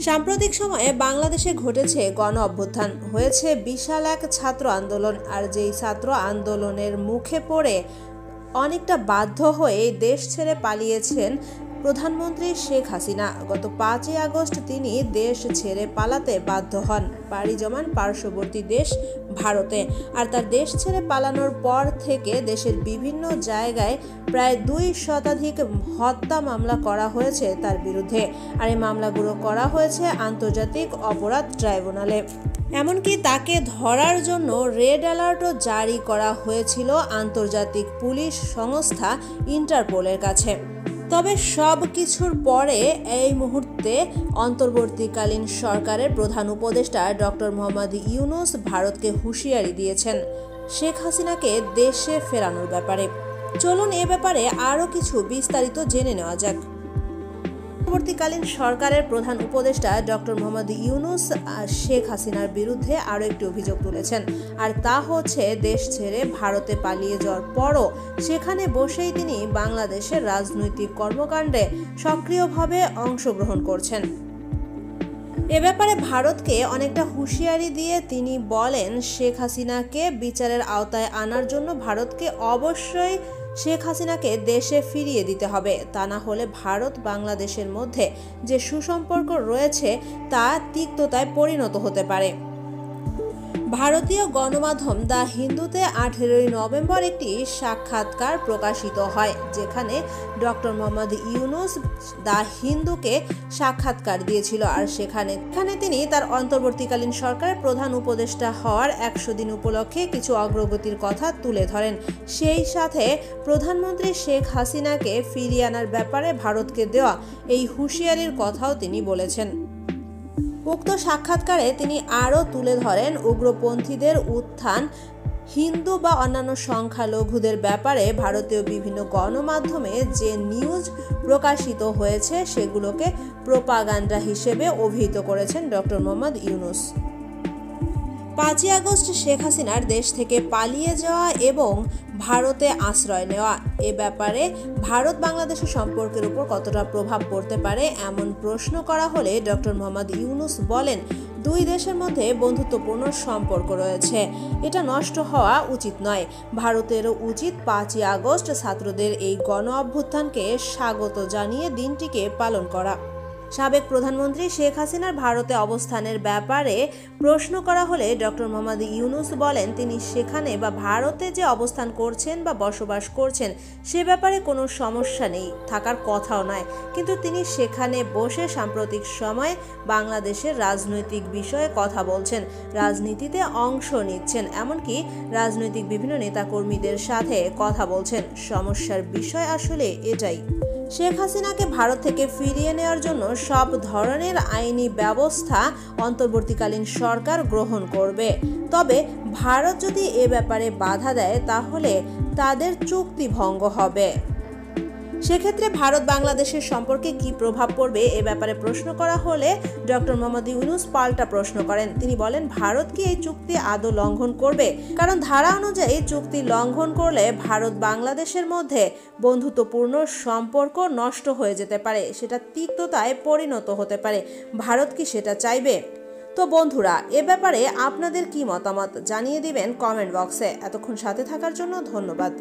সাম্প্রতিক সময়ে বাংলাদেশে ঘটেছে গণ অভ্যুত্থান, হয়েছে বিশাল এক ছাত্র আন্দোলন। আর যেই ছাত্র আন্দোলনের মুখে পড়ে অনেকটা বাধ্য হয়ে দেশ ছেড়ে পালিয়েছেন প্রধানমন্ত্রী শেখ হাসিনা। গত 5ই আগস্ট তিনি দেশ ছেড়ে পালাতে বাধ্য হন, পাড়ি জমান পার্শ্ববর্তী দেশ ভারতে। আর তার দেশ ছেড়ে পালানোর পর থেকে দেশের বিভিন্ন জায়গায় প্রায় 2 শতাধিক হত্যা মামলা করা হয়েছে তার বিরুদ্ধে। আর এই মামলাগুলো করা হয়েছে আন্তর্জাতিক অপরাধ ট্রাইব্যুনালে। এমনকি তাকে ধরার জন্য রেড অ্যালার্টও জারি করা হয়েছিল আন্তর্জাতিক পুলিশ সংস্থা ইন্টারপোলের কাছে। তবে সব কিছুর পরে এই মুহূর্তে অন্তর্বর্তীকালীন সরকারের প্রধান উপদেষ্টা ডক্টর মোহাম্মদ ইউনূস ভারতকে হুঁশিয়ারি দিয়েছেন শেখ হাসিনাকে দেশে ফেরানোর ব্যাপারে। চলুন এ ব্যাপারে আরও কিছু বিস্তারিত জেনে নেওয়া যাক। অন্তর্বর্তীকালীন সরকারের প্রধান উপদেষ্টা ডক্টর মোহাম্মদ ইউনূস শেখ হাসিনার বিরুদ্ধে আরও একটি অভিযোগ তুলেছেন, আর তা হচ্ছে দেশ ছেড়ে ভারতে পালিয়ে যাওয়ার পরও সেখানে বসেই তিনি বাংলাদেশের রাজনৈতিক কর্মকাণ্ডে সক্রিয়ভাবে অংশগ্রহণ করছেন। এ ব্যাপারে ভারতকে অনেকটা হুঁশিয়ারি দিয়ে তিনি বলেন, শেখ হাসিনাকে বিচারের আওতায় আনার জন্য ভারতকে অবশ্যই শেখ হাসিনাকে দেশে ফিরিয়ে দিতে হবে। তা না হলে ভারত বাংলাদেশের মধ্যে যে সুসম্পর্ক রয়েছে তা তিক্ততায় পরিণত হতে পারে। ভারতীয় গণমাধ্যম দ্য হিন্দুতে 18 নভেম্বর একটি সাক্ষাৎকার প্রকাশিত হয়, যেখানে ডক্টর মোহাম্মদ ইউনূস দ্য হিন্দুকে সাক্ষাৎকার দিয়েছিল। আর সেখানে তিনি তার অন্তর্বর্তীকালীন সরকারের প্রধান উপদেষ্টা হওয়ার 100 দিন উপলক্ষে কিছু অগ্রগতির কথা তুলে ধরেন। সেই সাথে প্রধানমন্ত্রী শেখ হাসিনাকে ফিরিয়ে আনার ব্যাপারে ভারতকে দেওয়া এই হুঁশিয়ারির কথাও তিনি বলেছেন। উক্ত সাক্ষাৎকারে তিনি আরও তুলে ধরেন উগ্রপন্থীদের উত্থান, হিন্দু বা অন্যান্য সংখ্যালঘুদের ব্যাপারে ভারতীয় বিভিন্ন গণমাধ্যমে যে নিউজ প্রকাশিত হয়েছে সেগুলোকে প্রোপাগান্ডা হিসেবে অভিহিত করেছেন ডক্টর মোহাম্মদ ইউনূস। 5ই আগস্ট শেখ হাসিনার দেশ থেকে পালিয়ে যাওয়া এবং ভারতে আশ্রয় নেওয়া, এ ব্যাপারে ভারত বাংলাদেশের সম্পর্কের উপর কতটা প্রভাব পড়তে পারে এমন প্রশ্ন করা হলে ডক্টর মোহাম্মদ ইউনূস বলেন, 2 দেশের মধ্যে বন্ধুত্বপূর্ণ সম্পর্ক রয়েছে, এটা নষ্ট হওয়া উচিত নয়। ভারতেরও উচিত 5ই আগস্ট ছাত্রদের এই গণ অভ্যুত্থানকে স্বাগত জানিয়ে দিনটিকে পালন করা। সাবেক প্রধানমন্ত্রী শেখ হাসিনার ভারতে অবস্থানের ব্যাপারে প্রশ্ন করা হলে ডক্টর মোহাম্মদ ইউনূস বলেন, তিনি সেখানে বা ভারতে যে অবস্থান করছেন বা বসবাস করছেন সে ব্যাপারে কোনো সমস্যা নেই, থাকার কথাও নয়। কিন্তু তিনি সেখানে বসে সাম্প্রতিক সময়ে বাংলাদেশের রাজনৈতিক বিষয়ে কথা বলছেন, রাজনীতিতে অংশ নিচ্ছেন, এমনকি রাজনৈতিক বিভিন্ন নেতাকর্মীদের সাথে কথা বলছেন। সমস্যার বিষয় আসলে এটাই। শেখ হাসিনাকে ভারত থেকে ফিরিয়ে নেওয়ার জন্য সব ধরনের আইনি ব্যবস্থা অন্তর্বর্তীকালীন সরকার গ্রহণ করবে। তবে ভারত যদি এ ব্যাপারে বাধা দেয় তাহলে তাদের চুক্তি ভঙ্গ হবে। সেক্ষেত্রে ভারত বাংলাদেশের সম্পর্কে কি প্রভাব পড়বে এ ব্যাপারে প্রশ্ন করা হলে ডক্টর মোহাম্মদ ইউনূস পাল্টা প্রশ্ন করেন। তিনি বলেন, ভারত কি এই চুক্তি আদৌ লঙ্ঘন করবে? কারণ ধারা অনুযায়ী চুক্তি লঙ্ঘন করলে ভারত বাংলাদেশের মধ্যে বন্ধুত্বপূর্ণ সম্পর্ক নষ্ট হয়ে যেতে পারে, সেটা তিক্ততায় পরিণত হতে পারে। ভারত কি সেটা চাইবে? তো বন্ধুরা, এ ব্যাপারে আপনাদের কি মতামত জানিয়ে দিবেন কমেন্ট বক্সে। এতক্ষণ সাথে থাকার জন্য ধন্যবাদ।